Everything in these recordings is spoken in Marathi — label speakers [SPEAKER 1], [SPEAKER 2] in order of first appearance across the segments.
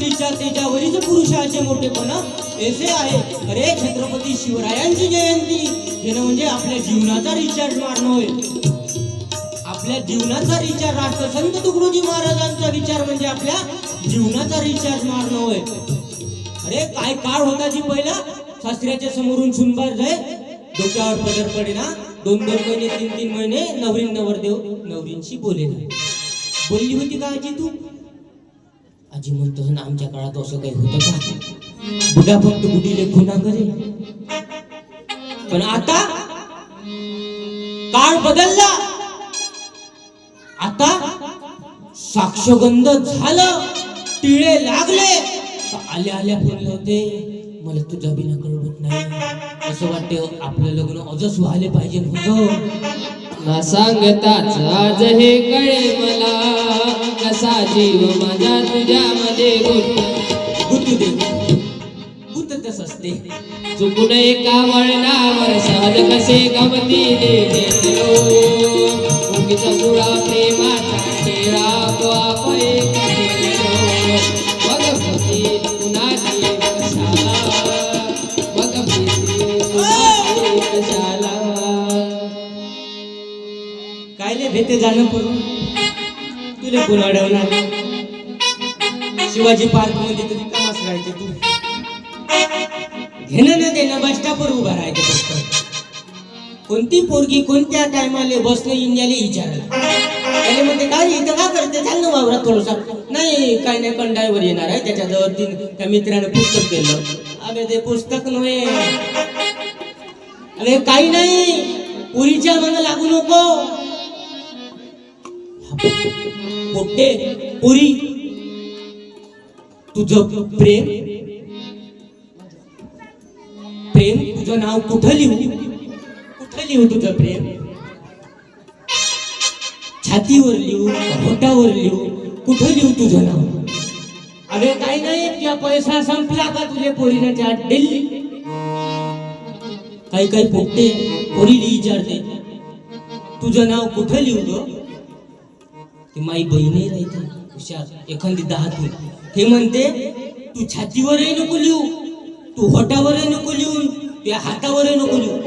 [SPEAKER 1] सृष्टीच्या तेजावरील पुरुषाचे मोठेपणा ऐसे आहे. अरे छत्रपती शिवरायांची जयंती घेणं म्हणजे आपल्या जीवनाचा रिचार्ज मारणं होय. आपल्या जीवनाचा रिचार्ज, राष्ट्रसंत तुकडोजी महाराजांचा विचार म्हणजे आपल्या जीवनाचा रिचार्ज मारणं होय. अरे काय काळ होता जी पहिला शास्त्र्याच्या समोरून सुनबार जाय, डोक्यावर पदर पडेना, 2-2 महिने 3-3 महिने नवरीन नवरदेव नवरींशी बोलेना. बोलली होती का आजी तू? आजी म्हणतो ना आमच्या काळात असं काही होतं का? बुडा फक्त बुडीले खुना करे. पण आता काळ बदलला. आता साक्षगंध झालं, टिळे लागले, आल्या आल्या फोन लावते, मला तुझ्या बिना कळवत नाही. असं वाटतं आपलं लग्न अजच व्हायला पाहिजे होतं.
[SPEAKER 2] ना सांगताच आज हे कळे मला, कसा जीव माझा तुझ्यामध्ये
[SPEAKER 1] गुतू दे, गुततच असते.
[SPEAKER 2] चुकून एका वळणावर सहज कसे गमतीने घेतलो, उगीचा जुळा प्रेमाचा टेळा तो आपण एक केलो. मग भीती कुणाची कशाला, मग भीती कुणाची कशाला.
[SPEAKER 1] कायले भेटे जाणं करून तुला कोण अडवणार? शिवाजी पार्क मध्ये तुझी कामास राहायचे तू, घेणं न देणं बस स्टॉपवर उभा राहायचं फक्त. कोणती पोरगी कोणत्या टायमाले बसनं इंडियाले विचारलं, त्याने म्हणते काय इथं का करते, चाल ना वावरात थोडंसं. नाही काय नाही, कंडाळीवर येणार आहे, त्याच्याजवळ त्या मित्राने पुस्तक केलं. अरे ते पुस्तक नव्हे, अरे काही नाही, पुरीच्या मनाला लागू नको. पोट्टे पुरी, तुझं प्रेम प्रेम तुझं नाव कुठं लिहू, कुठं लिहू तुझं प्रेम? छातीवर लिहू, होटावर लिहू, कुठं लिहू तुझं नाव? अरे काही नाही, तुझा पैसा संपला का तुझे पोरीनं चाट दिली? काही काही पोट्टे पोरीली विचारते तुझं नाव कुठं लिहू ग? ती माई बहिणी राहते हुशार, एखादी 10 हे म्हणते तू छातीवरही नको लिहू, तू होटावरही नको लिहून, त्या हातावरही नको लिहू.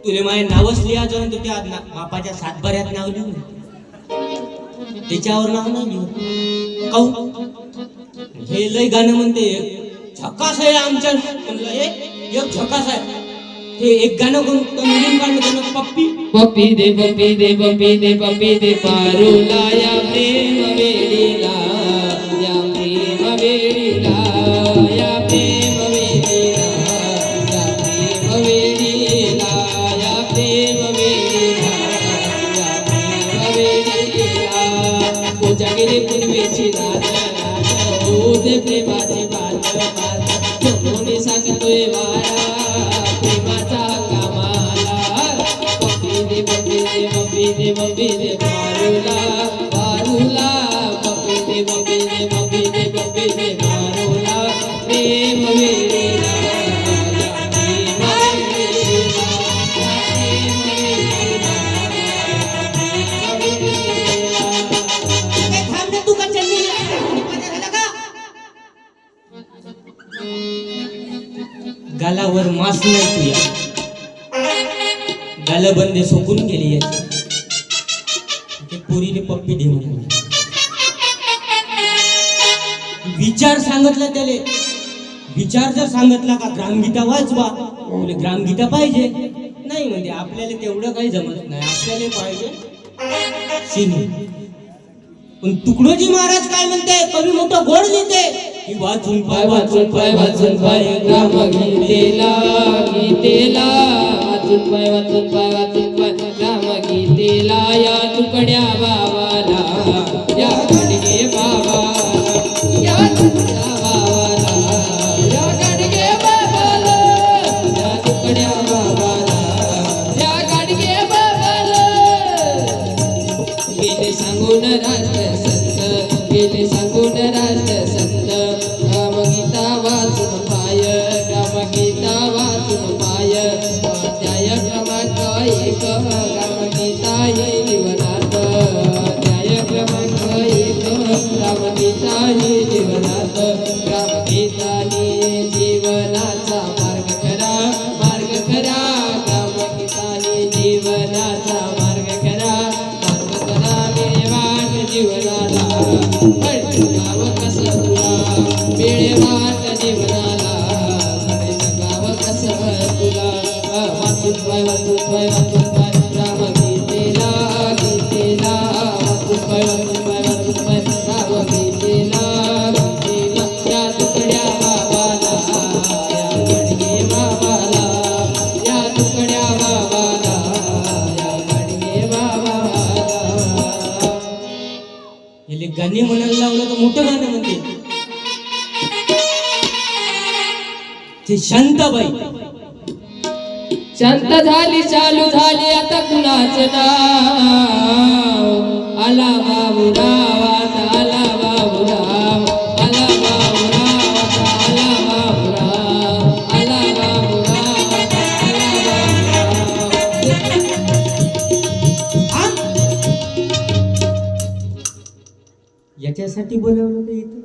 [SPEAKER 1] तुले माझ्या नावच लिहायचं तर त्या बापाच्या सातबाऱ्यात नाव लिहू, त्याच्यावर नाव नाही लिहू. काऊ हे लय गाणं म्हणते झकास आहे आमच्या, म्हणलं एक झकास आहे. हे एक गाणं नवीन काढलं पप्पी
[SPEAKER 2] पप्पी दे पप्पी दे पप्पी दे पप्पी दे पारुला, या प्रेम वेडीला, या प्रेम वेडीला, या प्रेम वेडीला, या प्रेम वेडीला, या प्रेम वेडीला, या प्रेम वेडीला. पूजा केली पूर्वेची रात रात, होते प्रेमाची बात बात, कोणी सांगतोय वारा प्रेमाचा कामाला. पप्पी दे पप्पी दे पप्पी दे पप्पी दे पारुला पारुला, पप्पी दे पप्पी दे पप्पी दे पप्पी दे पारुला, प्रेम वेडीला, प्रेम वेडीला, प्रेम वेडीला.
[SPEAKER 1] थांब तू का चलली झाला का? गालावर मास नाही तुया, गालबंदे सोकून गेली याची. ते पोरीने पप्पी दे म्हणून विचार सांगितला त्याले. विचार जर सांगितला का ग्रामगीता वाचवा, तुला ग्रामगीता पाहिजे नाही म्हणजे आपल्याला तेवढं काही जमत नाही, आपल्याला पाहिजे सिनी. पण तुकडोजी महाराज काय म्हणते, कवी मोठं गोड लिहिते वाचून पाय
[SPEAKER 2] वाचून पाय वाचून पाय ग्राम गीतेला गीतेला, वाचून पाय वाचून पाय वाचून पाय ग्राम गीतेला. या तुकड्या बाबाला, या गाडगे बाबाला, या तुकड्या बाबाला, या गाडगे बाबाला, या तुकड्या बाबाला, या गाडगे बाबाला. गेले सांगून राष्ट्रसंत, गेले सांगून राष्ट्रसंत, ग्रामगीता वाचून पाय, ग्रामगीता वाचून पाय. अध्याय क्रमांक 1 ग्रामगीता येईल जीवनात, अध्याय क्रमांक 1 ग्रामगीता ग्रामगीता ही जीवनात ग्रामगीता ही जीवनाचा मार्ग खरा ग्रामगीता ही जीवनाचा मार्ग खरा मिळेवाट जीवनाला गाव कसं तुला मिळेवाट जीवनाला गाव कसं तुला वाचून रामगीतेला वाचून रामगीतेला या तुकड्या बाबाला या गडगे बाबाला या तुकड्या बाबाला या गडगे बाबाला.
[SPEAKER 1] हे गाणी म्हणायला लावलं तर मोठं गाणं म्हणते ते शांताबाई.
[SPEAKER 2] शांत झाली चालू झाली आता कुणाच नाव आला बाबूराव आता आला बाबूराव आला बाबूराव आता आला बाबूराव आला बाबूराव आता आला
[SPEAKER 1] याच्यासाठी बोलावलं का इथं?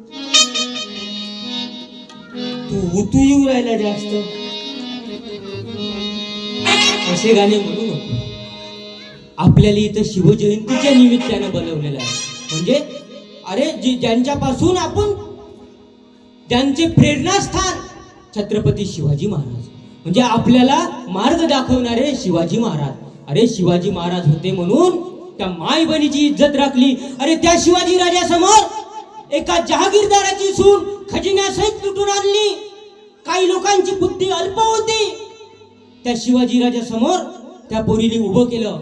[SPEAKER 1] तू उतू येऊ राहिला जास्त असे गाणे म्हणू नको. आपल्याला इथं शिवजयंतीच्या निमित्तानं बनवलेलं आहे. म्हणजे अरे ज्यांच्यापासून आपण त्यांचे प्रेरणास्थान छत्रपती शिवाजी महाराज म्हणजे आपल्याला मार्ग दाखवणारे शिवाजी महाराज. अरे शिवाजी महाराज होते म्हणून त्या माय बहिणीची इज्जत राखली. अरे त्या शिवाजी राजासमोर एका जहागीरदाराची सून खजिन्यासहित लुटून आणली. काही लोकांची बुद्धी अल्प होती. त्या शिवाजी राजा समोर त्या पोरीने उभं केलं.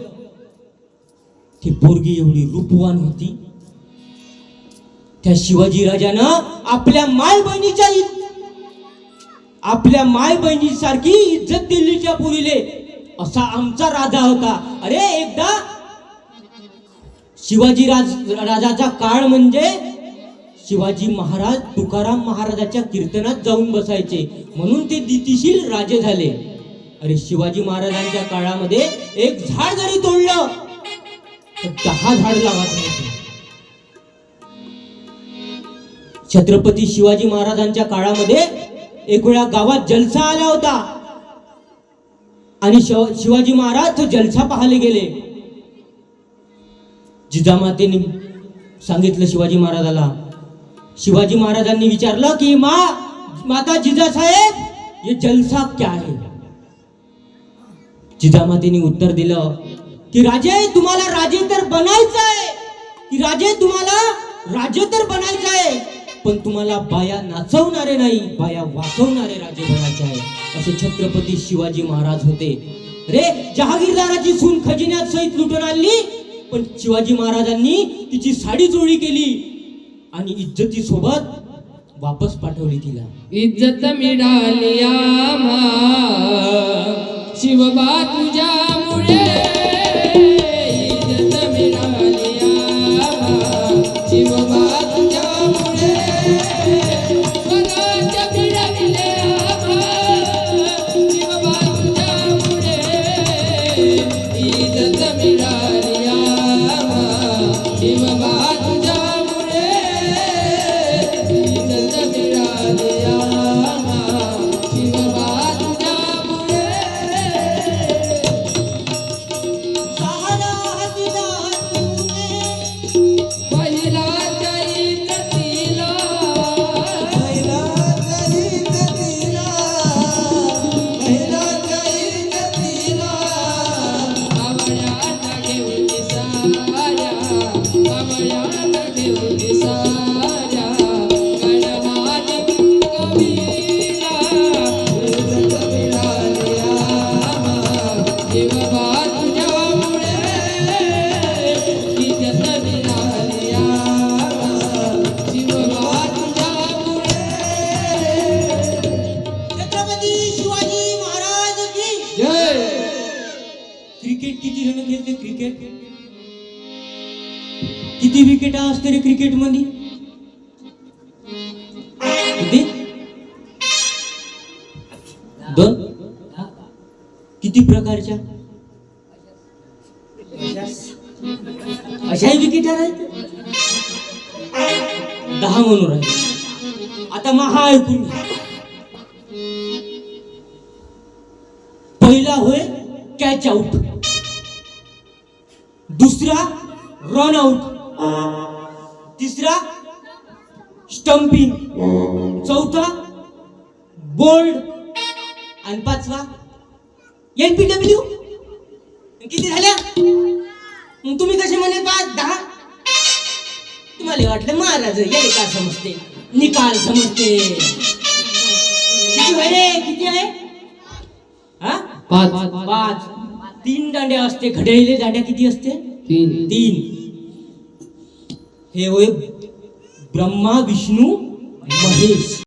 [SPEAKER 1] ती पोरगी एवढी रूपवान होती. त्या शिवाजी राजानं आपल्या माय बहिणीसारखी इज्जत दिली त्या पोरीले. असा आमचा राजा होता. अरे एकदा शिवाजी राजाचा काळ म्हणजे शिवाजी महाराज तुकाराम महाराजाच्या कीर्तनात जाऊन बसायचे म्हणून ते नीतिशील राजे झाले. अरे शिवाजी महाराजांच्या काळामध्ये एक झाड जरी तोडलं तर 10 झाड लावायचे. छत्रपती शिवाजी महाराजांच्या काळामध्ये एक वेळा गावात जलसा आला होता आणि शिवाजी महाराज तो जलसा पाहायला गेले. जिजामातेने सांगितलं शिवाजी महाराजाला. शिवाजी महाराजांनी विचारलं की माता जिजासाहेब ये जलसा क्या है? जिजामातेने उत्तर दिलं की राजे तुम्हाला राजे तर बनायचं आहे की राजे तुम्हाला राजे तर बनायचं आहे पण तुम्हाला बाया नाचवणारे नाही बाया वाचवणारे राजे बनायचे आहे. असे छत्रपती शिवाजी महाराज होते. रे जहागीरदाराची सून खजिन्यात सहित लुटून आणली पण शिवाजी महाराजांनी तिची साडी चोरी केली आणि इज्जती सोबत वापस पाठवली तिला.
[SPEAKER 2] इज्जत मिळाली आम्हा शिवबा तुझ्यामुळे इज्जत मिळाली आम्हा शिवबा तुझ्यामुळे स्वराज्य मिळाले आम्हा शिवबा तुझ्यामुळे इज्जत मिळाली आम्हा शिवबा तुझ्यामुळे इज्जत मिळाली आम्हा शिवबा
[SPEAKER 1] क्रिकेट किती जण खेळते? क्रिकेट किती विकेट असते रे क्रिकेट मध्ये? किती? 2. किती प्रकारच्या अशाही विकेट आहेत? 10 म्हणून राहिले. आता महा ऐकून घ्या. पहिला होय कॅच आउट, दुसरा रन आउट, तिसरा स्टंपिंग, चौथा बोल्ड आणि पाचवा LPW. किती झाल्या? मग तुम्ही कसे म्हणे 5 10? तुम्हाला वाटलं महाराज याले का समजते, निकाल समजते. किती होय रे, किती आहे? हा 5. 3 दांड्या असते. घड्याळीले दांड्या किती असते? 3. हे होय ब्रह्मा विष्णू महेश.